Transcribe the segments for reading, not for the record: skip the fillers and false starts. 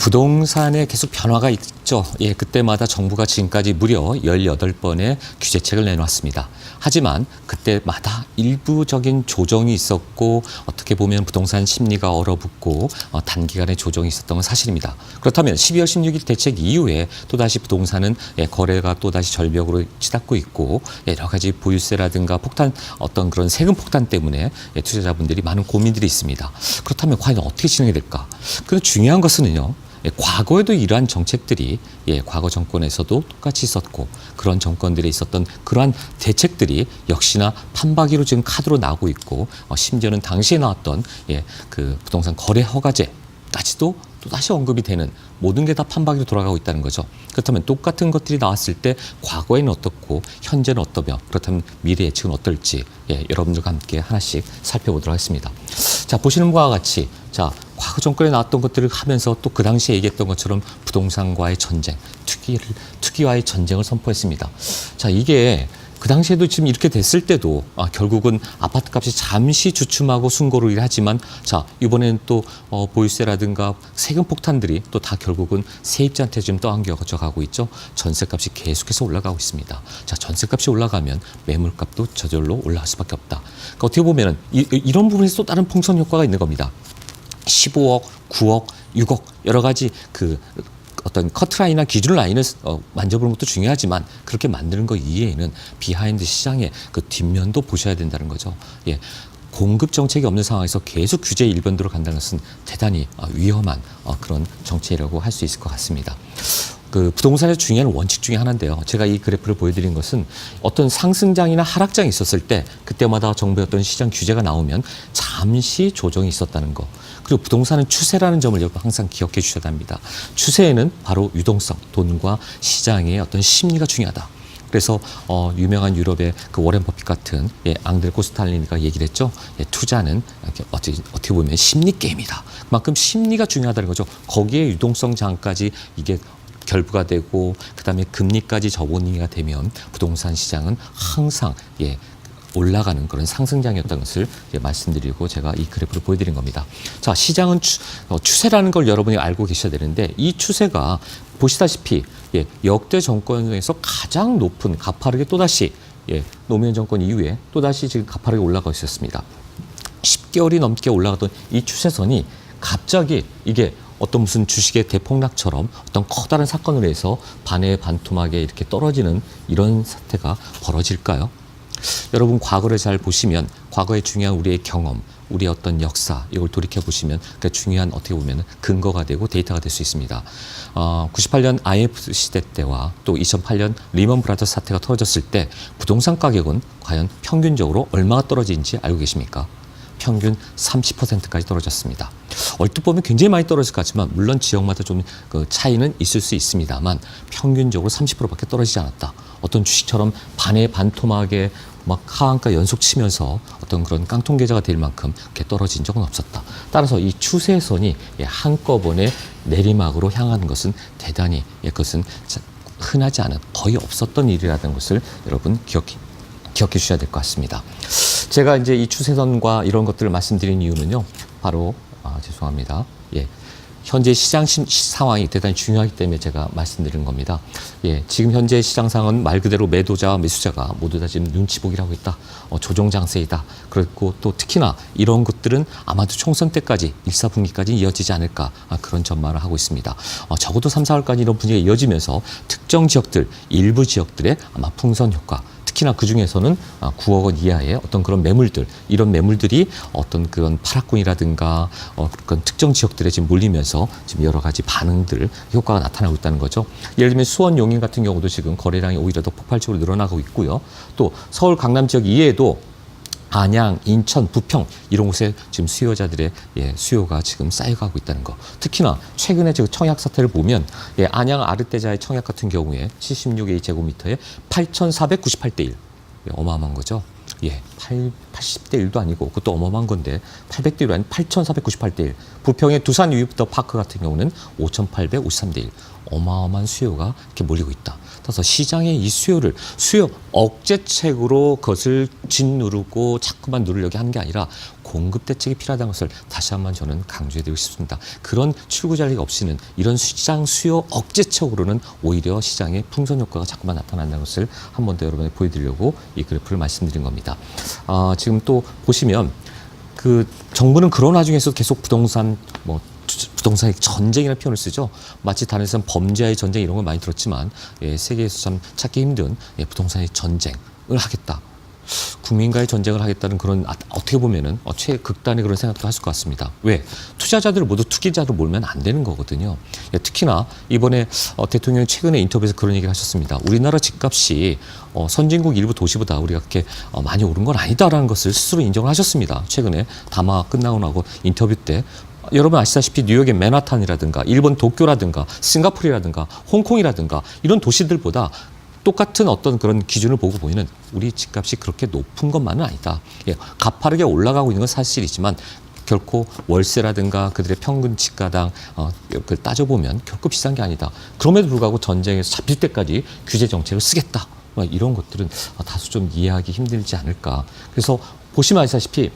부동산에 계속 변화가 있죠. 예, 그때마다 정부가 지금까지 무려 18번의 규제책을 내놓았습니다. 하지만 그때마다 일부적인 조정이 있었고 어떻게 보면 부동산 심리가 얼어붙고 단기간에 조정이 있었던 건 사실입니다. 그렇다면 12월 16일 대책 이후에 또다시 부동산은 거래가 또다시 절벽으로 치닫고 있고 여러 가지 보유세라든가 폭탄 어떤 그런 세금 폭탄 때문에 투자자분들이 많은 고민들이 있습니다. 그렇다면 과연 어떻게 진행이 될까? 그런데 중요한 것은요. 과거에도 이러한 정책들이 과거 정권에서도 똑같이 있었고 그런 정권들에 있었던 그러한 대책들이 역시나 판박이로 지금 카드로 나오고 있고 심지어는 당시에 나왔던 그 부동산 거래 허가제까지도 또 다시 언급이 되는 모든 게 다 판박이로 돌아가고 있다는 거죠. 그렇다면 똑같은 것들이 나왔을 때 과거에는 어떻고 현재는 어떠며 그렇다면 미래 예측은 어떨지 여러분들과 함께 하나씩 살펴보도록 하겠습니다. 자, 보시는 바와 같이 과거 정권에 나왔던 것들을 하면서 또 그 당시에 얘기했던 것처럼 부동산과의 전쟁, 투기와의 전쟁을 선포했습니다. 자, 이게 그 당시에도 지금 이렇게 됐을 때도 결국은 아파트 값이 잠시 주춤하고 숨고르기를 하지만 이번에는 또 보유세라든가 세금 폭탄들이 또 다 결국은 세입자한테 지금 떠안겨져 가고 있죠. 전세값이 계속해서 올라가고 있습니다. 자, 전세값이 올라가면 매물값도 저절로 올라갈 수밖에 없다. 그러니까 어떻게 보면은 이런 부분에서 또 다른 풍선 효과가 있는 겁니다. 15억, 9억, 6억 여러 가지 그 어떤 커트라인이나 기준 라인을 만져보는 것도 중요하지만 그렇게 만드는 것 이외에는 비하인드 시장의 그 뒷면도 보셔야 된다는 거죠. 공급 정책이 없는 상황에서 계속 규제 일변도로 간다는 것은 대단히 위험한 그런 정책이라고 할 수 있을 것 같습니다. 그 부동산에서 중요한 원칙 중에 하나인데요. 제가 이 그래프를 보여드린 것은 어떤 상승장이나 하락장이 있었을 때 그때마다 정부의 어떤 시장 규제가 나오면 잠시 조정이 있었다는 거. 그리고 부동산은 추세라는 점을 여러분 항상 기억해 주셔야 합니다. 추세에는 바로 유동성, 돈과 시장의 어떤 심리가 중요하다. 그래서 유명한 유럽의 그 워렌 버핏 같은 앙드레 코스탈리니가 얘기를 했죠. 투자는 어떻게 보면 심리 게임이다. 그만큼 심리가 중요하다는 거죠. 거기에 유동성 장까지 이게 결부가 되고 그다음에 금리까지 저금리가 되면 부동산 시장은 항상 올라가는 그런 상승장이었다는 것을 말씀드리고 제가 이 그래프를 보여드린 겁니다. 자, 시장은 추세라는 걸 여러분이 알고 계셔야 되는데 이 추세가 보시다시피 역대 정권에서 가장 높은 가파르게 또다시 노무현 정권 이후에 또다시 지금 가파르게 올라가고 있었습니다. 10개월이 넘게 올라가던 이 추세선이 갑자기 이게 어떤 무슨 주식의 대폭락처럼 어떤 커다란 사건으로 해서 반토막에 이렇게 떨어지는 이런 사태가 벌어질까요? 여러분 과거를 잘 보시면 과거의 중요한 우리의 경험, 우리의 어떤 역사 이걸 돌이켜 보시면 그 중요한 어떻게 보면 근거가 되고 데이터가 될 수 있습니다. 98년 IMF 시대 때와 또 2008년 리먼 브라더스 사태가 터졌을 때 부동산 가격은 과연 평균적으로 얼마가 떨어진지 알고 계십니까? 평균 30%까지 떨어졌습니다. 얼핏 보면 굉장히 많이 떨어질 것 같지만 물론 지역마다 좀 그 차이는 있을 수 있습니다만 평균적으로 30%밖에 떨어지지 않았다. 어떤 주식처럼 반토막에 막 하한가 연속 치면서 어떤 그런 깡통 계좌가 될 만큼 이렇게 떨어진 적은 없었다. 따라서 이 추세선이 한꺼번에 내리막으로 향하는 것은 대단히 그것은 흔하지 않은 거의 없었던 일이라는 것을 여러분 기억해 주셔야 될 것 같습니다. 제가 이제 이 추세선과 이런 것들을 말씀드린 이유는요. 바로 죄송합니다. 현재 시장 상황이 대단히 중요하기 때문에 제가 말씀드린 겁니다. 지금 현재 시장 상황은 말 그대로 매도자와 매수자가 모두 다 지금 눈치 보기를 하고 있다. 조정 장세이다. 그리고 또 특히나 이런 것들은 아마도 총선 때까지 1, 4분기까지 이어지지 않을까 그런 전망을 하고 있습니다. 적어도 3, 4월까지 이런 분위기가 이어지면서 특정 지역들, 일부 지역들의 아마 풍선 효과 특히나 그 중에서는 9억 원 이하의 어떤 그런 매물들, 이런 매물들이 어떤 그런 파락군이라든가 그런 특정 지역들에 지금 몰리면서 지금 여러 가지 반응들, 효과가 나타나고 있다는 거죠. 예를 들면 수원, 용인 같은 경우도 지금 거래량이 오히려 더 폭발적으로 늘어나고 있고요. 또 서울, 강남 지역 이외에도 안양, 인천, 부평 이런 곳에 지금 수요자들의 수요가 지금 쌓여가고 있다는 거. 특히나 최근에 지금 청약 사태를 보면 안양 아르테자의 청약 같은 경우에 76A 제곱미터에 8,498대 1. 어마어마한 거죠. 80대 1도 아니고 그것도 어마어마한 건데 800대 1이 아닌 8,498대 1. 부평의 두산 유입더 파크 같은 경우는 5,853대 1. 어마어마한 수요가 이렇게 몰리고 있다. 따라서 시장의 이 수요 억제책으로 그것을 짓누르고 자꾸만 누르려고 하는 게 아니라 공급 대책이 필요하다는 것을 다시 한번 저는 강조해드리고 싶습니다. 그런 출구 전략이 없이는 이런 시장 수요 억제책으로는 오히려 시장의 풍선 효과가 자꾸만 나타난다는 것을 한 번 더 여러분에게 보여드리려고 이 그래프를 말씀드린 겁니다. 지금 또 보시면 그 정부는 그런 와중에서 계속 부동산의 전쟁이라는 표현을 쓰죠. 마치 다른 데서는 범죄의 전쟁 이런 걸 많이 들었지만 세계에서 참 찾기 힘든 부동산의 전쟁을 하겠다. 국민과의 전쟁을 하겠다는 그런 어떻게 보면은 최극단의 그런 생각도 하실 것 같습니다. 왜? 투자자들을 모두 투기자로 몰면 안 되는 거거든요. 특히나 이번에 대통령이 최근에 인터뷰에서 그런 얘기를 하셨습니다. 우리나라 집값이 선진국 일부 도시보다 우리가 그렇게 많이 오른 건 아니다라는 것을 스스로 인정을 하셨습니다. 최근에 담화 끝나고 나고 인터뷰 때 여러분 아시다시피 뉴욕의 맨하탄이라든가 일본 도쿄라든가 싱가포르라든가 홍콩이라든가 이런 도시들보다 똑같은 어떤 그런 기준을 보고 보이는 우리 집값이 그렇게 높은 것만은 아니다. 가파르게 올라가고 있는 건 사실이지만 결코 월세라든가 그들의 평균 집가당 그걸 따져보면 결코 비싼 게 아니다. 그럼에도 불구하고 전쟁에서 잡힐 때까지 규제 정책을 쓰겠다. 이런 것들은 다소 좀 이해하기 힘들지 않을까. 그래서 보시면 아시다시피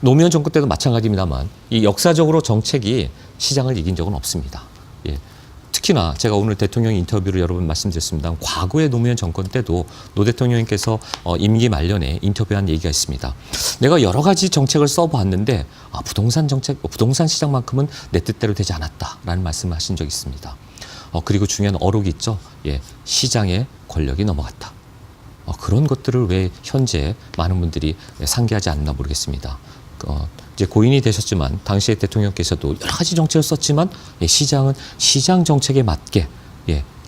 노무현 정권 때도 마찬가지입니다만 이 역사적으로 정책이 시장을 이긴 적은 없습니다. 특히나 제가 오늘 대통령 인터뷰를 여러 번 말씀드렸습니다. 과거의 노무현 정권 때도 노 대통령님께서 임기 말년에 인터뷰한 얘기가 있습니다. 내가 여러 가지 정책을 써봤는데 부동산 시장만큼은 내 뜻대로 되지 않았다라는 말씀을 하신 적이 있습니다. 그리고 중요한 어록이 있죠. 시장의 권력이 넘어갔다. 그런 것들을 왜 현재 많은 분들이 상기하지 않나 모르겠습니다. 이제 고인이 되셨지만 당시에 대통령께서도 여러 가지 정책을 썼지만 시장은 시장 정책에 맞게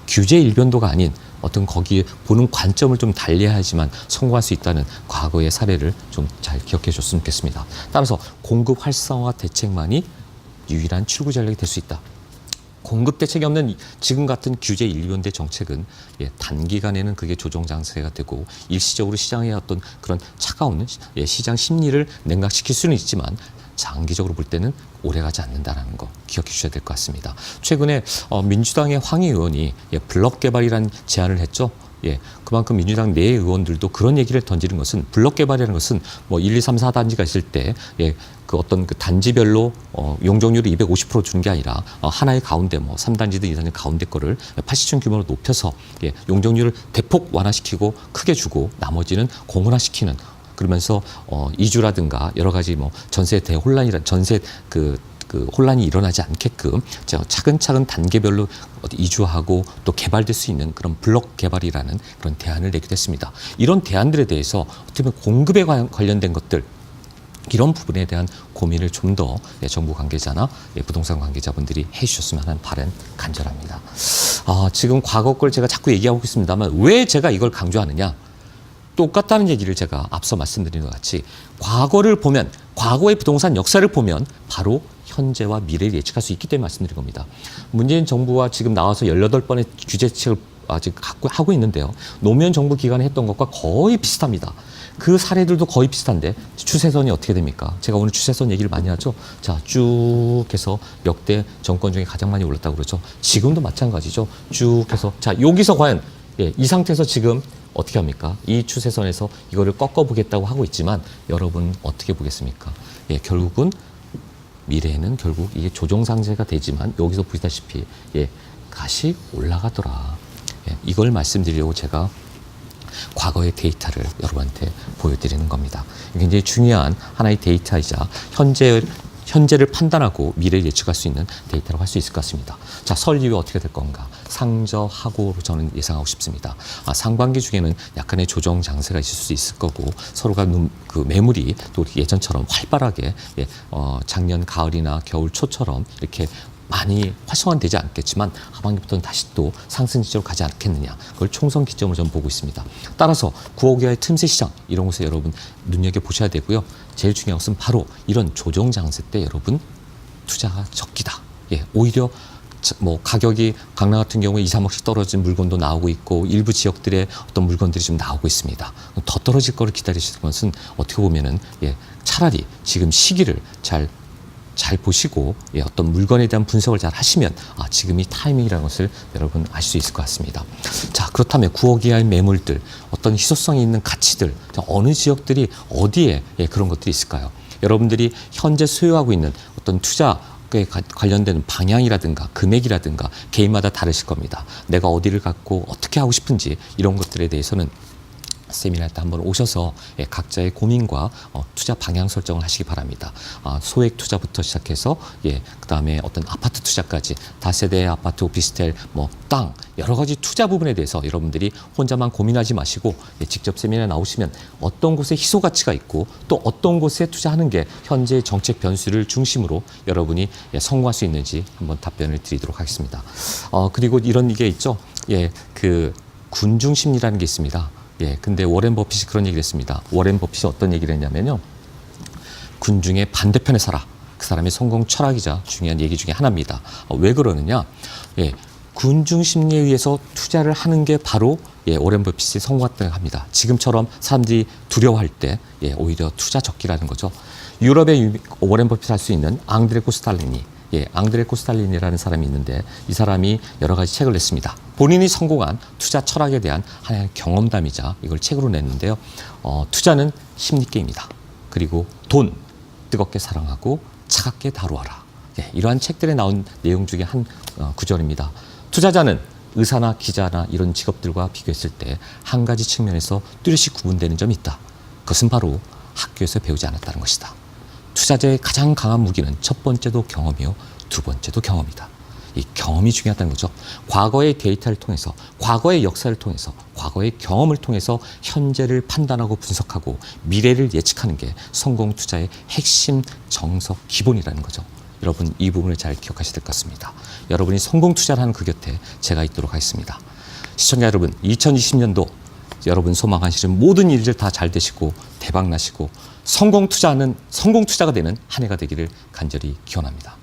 규제 일변도가 아닌 어떤 거기에 보는 관점을 좀 달리해야지만 성공할 수 있다는 과거의 사례를 좀 잘 기억해 줬으면 좋겠습니다. 따라서 공급 활성화 대책만이 유일한 출구 전략이 될 수 있다. 공급 대책이 없는 지금 같은 규제 일변대 정책은 단기간에는 그게 조정 장세가 되고 일시적으로 시장의 어떤 그런 차가운 시장 심리를 냉각시킬 수는 있지만 장기적으로 볼 때는 오래가지 않는다는 거 기억해 주셔야 될 것 같습니다. 최근에 민주당의 황희 의원이 블럭 개발이라는 제안을 했죠. 그만큼 민주당 내 의원들도 그런 얘기를 던지는 것은 블럭 개발이라는 것은 1, 2, 3, 4단지가 있을 때 그 어떤 그 단지별로 용적률을 250% 주는 게 아니라 하나의 가운데 3단지든 2단지 가운데 거를 80층 규모로 높여서 용적률을 대폭 완화시키고 크게 주고 나머지는 공원화시키는 그러면서 이주라든가 여러 가지 전세 대혼란이라 전세 그 혼란이 일어나지 않게끔 차근차근 단계별로 이주하고 또 개발될 수 있는 그런 블록 개발이라는 그런 대안을 내기도 했습니다. 이런 대안들에 대해서 어떻게 보면 공급에 관련된 것들 이런 부분에 대한 고민을 좀 더 정부 관계자나 부동산 관계자분들이 해주셨으면 하는 바람 간절합니다. 지금 과거 걸 제가 자꾸 얘기하고 있습니다만 왜 제가 이걸 강조하느냐? 똑같다는 얘기를 제가 앞서 말씀드린 것 같이 과거를 보면 과거의 부동산 역사를 보면 바로 현재와 미래를 예측할 수 있기 때문에 말씀드린 겁니다. 문재인 정부와 지금 나와서 18번의 규제책을 아직 하고 있는데요. 노무현 정부 기간에 했던 것과 거의 비슷합니다. 그 사례들도 거의 비슷한데 추세선이 어떻게 됩니까? 제가 오늘 추세선 얘기를 많이 하죠. 자, 쭉 해서 역대 정권 중에 가장 많이 올랐다고 그러죠. 지금도 마찬가지죠. 쭉 해서 자, 여기서 과연 이 상태에서 지금 어떻게 합니까? 이 추세선에서 이거를 꺾어보겠다고 하고 있지만 여러분 어떻게 보겠습니까? 결국은 미래에는 결국 이게 조정상세가 되지만 여기서 보시다시피 다시 올라가더라. 이걸 말씀드리려고 제가 과거의 데이터를 여러분한테 보여드리는 겁니다. 굉장히 중요한 하나의 데이터이자 현재를 판단하고 미래를 예측할 수 있는 데이터라고 할 수 있을 것 같습니다. 자, 설 이후 어떻게 될 건가? 상저하고로 저는 예상하고 싶습니다. 상반기 중에는 약간의 조정 장세가 있을 수 있을 거고 서로가 그 매물이 또 예전처럼 활발하게 작년 가을이나 겨울 초처럼 이렇게 많이 활성화되지 않겠지만 하반기부터는 다시 또 상승 지점으로 가지 않겠느냐. 그걸 총선 기점으로 저는 보고 있습니다. 따라서 9억 이하의 틈새 시장 이런 곳에 여러분 눈여겨보셔야 되고요. 제일 중요한 것은 바로 이런 조정 장세 때 여러분 투자가 적기다. 오히려 가격이 강남 같은 경우에 2, 3억씩 떨어진 물건도 나오고 있고 일부 지역들의 어떤 물건들이 좀 나오고 있습니다. 더 떨어질 거를 기다리시는 것은 어떻게 보면은 차라리 지금 시기를 잘 잘 보시고 어떤 물건에 대한 분석을 잘 하시면 지금이 타이밍이라는 것을 여러분 알 수 있을 것 같습니다. 자, 그렇다면 9억 이하의 매물들, 어떤 희소성이 있는 가치들, 어느 지역들이 어디에 그런 것들이 있을까요? 여러분들이 현재 소유하고 있는 어떤 투자 관련된 방향이라든가 금액이라든가 개인마다 다르실 겁니다. 내가 어디를 갖고 어떻게 하고 싶은지 이런 것들에 대해서는 세미나 때 한번 오셔서 각자의 고민과 투자 방향 설정을 하시기 바랍니다. 소액 투자부터 시작해서 그다음에 어떤 아파트 투자까지 다세대 아파트, 오피스텔, 땅 여러 가지 투자 부분에 대해서 여러분들이 혼자만 고민하지 마시고 직접 세미나에 나오시면 어떤 곳에 희소 가치가 있고 또 어떤 곳에 투자하는 게 현재 정책 변수를 중심으로 여러분이 성공할 수 있는지 한번 답변을 드리도록 하겠습니다. 그리고 이런 게 있죠. 그 군중 심리라는 게 있습니다. 근데 워렌 버핏이 그런 얘기를 했습니다. 워렌 버핏이 어떤 얘기를 했냐면요. 군중의 반대편에 서라. 그 사람의 성공 철학이자 중요한 얘기 중에 하나입니다. 왜 그러느냐? 군중 심리에 의해서 투자를 하는 게 바로 워렌 버핏이 성공했다고 합니다. 지금처럼 사람들이 두려워할 때 오히려 투자 적기라는 거죠. 유럽의 워렌 버핏 할 수 있는 앙드레 코스탈리니, 앙드레 코스탈리니라는 사람이 있는데 이 사람이 여러 가지 책을 냈습니다. 본인이 성공한 투자 철학에 대한 하나의 경험담이자 이걸 책으로 냈는데요. 투자는 심리게임이다. 그리고 돈 뜨겁게 사랑하고 차갑게 다루어라. 이러한 책들에 나온 내용 중에 한 구절입니다. 투자자는 의사나 기자나 이런 직업들과 비교했을 때 한 가지 측면에서 뚜렷이 구분되는 점이 있다. 그것은 바로 학교에서 배우지 않았다는 것이다. 투자자의 가장 강한 무기는 첫 번째도 경험이요, 두 번째도 경험이다. 이 경험이 중요하다는 거죠. 과거의 데이터를 통해서, 과거의 역사를 통해서, 과거의 경험을 통해서 현재를 판단하고 분석하고 미래를 예측하는 게 성공 투자의 핵심 정석 기본이라는 거죠. 여러분 이 부분을 잘 기억하셔야 될 것 같습니다. 여러분이 성공 투자를 하는 그 곁에 제가 있도록 하겠습니다. 시청자 여러분, 2020년도 여러분 소망하시는 모든 일들 다 잘 되시고 대박 나시고 성공 투자가 되는 한 해가 되기를 간절히 기원합니다.